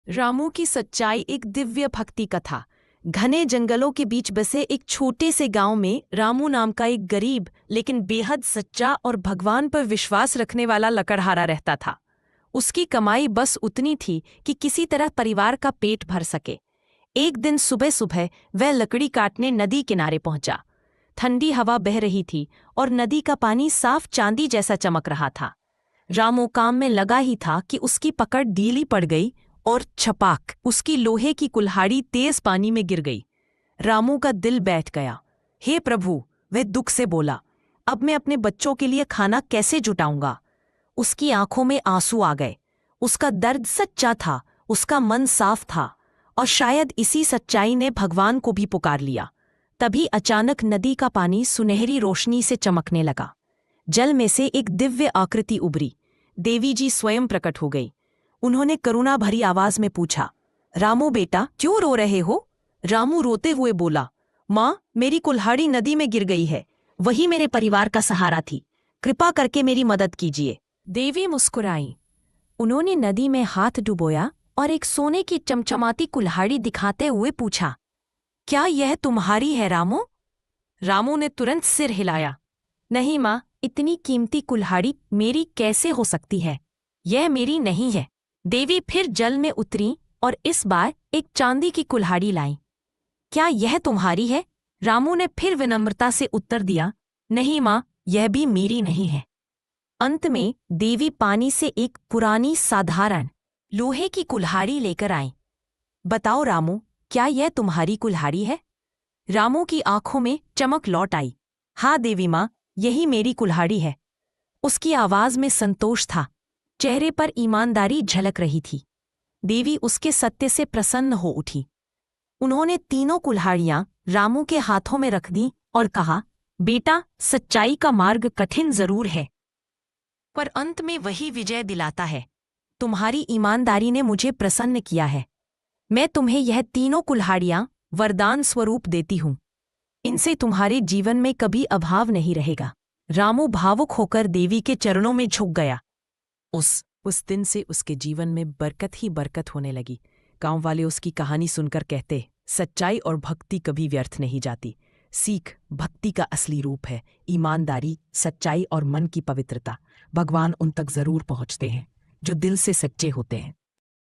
रामू की सच्चाई एक दिव्य भक्ति कथा। घने जंगलों के बीच बसे एक छोटे से गांव में रामू नाम का एक गरीब लेकिन बेहद सच्चा और भगवान पर विश्वास रखने वाला लकड़हारा रहता था। उसकी कमाई बस उतनी थी कि किसी तरह परिवार का पेट भर सके। एक दिन सुबह सुबह वह लकड़ी काटने नदी किनारे पहुंचा। ठंडी हवा बह रही थी और नदी का पानी साफ चांदी जैसा चमक रहा था। रामू काम में लगा ही था कि उसकी पकड़ ढीली पड़ गई और छपाक उसकी लोहे की कुल्हाड़ी तेज पानी में गिर गई। रामू का दिल बैठ गया। हे प्रभु, वह दुख से बोला, अब मैं अपने बच्चों के लिए खाना कैसे जुटाऊंगा। उसकी आंखों में आंसू आ गए। उसका दर्द सच्चा था, उसका मन साफ था और शायद इसी सच्चाई ने भगवान को भी पुकार लिया। तभी अचानक नदी का पानी सुनहरी रोशनी से चमकने लगा। जल में से एक दिव्य आकृति उभरी। देवी जी स्वयं प्रकट हो गई। उन्होंने करुणा भरी आवाज में पूछा, रामू बेटा, क्यों रो रहे हो? रामू रोते हुए बोला, माँ, मेरी कुल्हाड़ी नदी में गिर गई है। वही मेरे परिवार का सहारा थी। कृपा करके मेरी मदद कीजिए। देवी मुस्कुराई। उन्होंने नदी में हाथ डुबोया और एक सोने की चमचमाती कुल्हाड़ी दिखाते हुए पूछा, क्या यह तुम्हारी है रामू? रामू ने तुरंत सिर हिलाया। नहीं माँ, इतनी कीमती कुल्हाड़ी मेरी कैसे हो सकती है? यह मेरी नहीं है। देवी फिर जल में उतरी और इस बार एक चांदी की कुल्हाड़ी लाई। क्या यह तुम्हारी है? रामू ने फिर विनम्रता से उत्तर दिया, नहीं माँ, यह भी मेरी नहीं है। अंत में देवी पानी से एक पुरानी साधारण लोहे की कुल्हाड़ी लेकर आई। बताओ रामू, क्या यह तुम्हारी कुल्हाड़ी है? रामू की आंखों में चमक लौट आई। हाँ देवी माँ, यही मेरी कुल्हाड़ी है। उसकी आवाज में संतोष था, चेहरे पर ईमानदारी झलक रही थी। देवी उसके सत्य से प्रसन्न हो उठी। उन्होंने तीनों कुल्हाड़ियां रामू के हाथों में रख दी और कहा, बेटा, सच्चाई का मार्ग कठिन जरूर है, पर अंत में वही विजय दिलाता है। तुम्हारी ईमानदारी ने मुझे प्रसन्न किया है। मैं तुम्हें यह तीनों कुल्हाड़ियां वरदान स्वरूप देती हूं। इनसे तुम्हारे जीवन में कभी अभाव नहीं रहेगा। रामू भावुक होकर देवी के चरणों में झुक गया। उस दिन से उसके जीवन में बरकत ही बरकत होने लगी। गांव वाले उसकी कहानी सुनकर कहते, सच्चाई और भक्ति कभी व्यर्थ नहीं जाती। सीख भक्ति का असली रूप है। ईमानदारी, सच्चाई और मन की पवित्रता। भगवान उन तक जरूर पहुंचते हैं जो दिल से सच्चे होते हैं।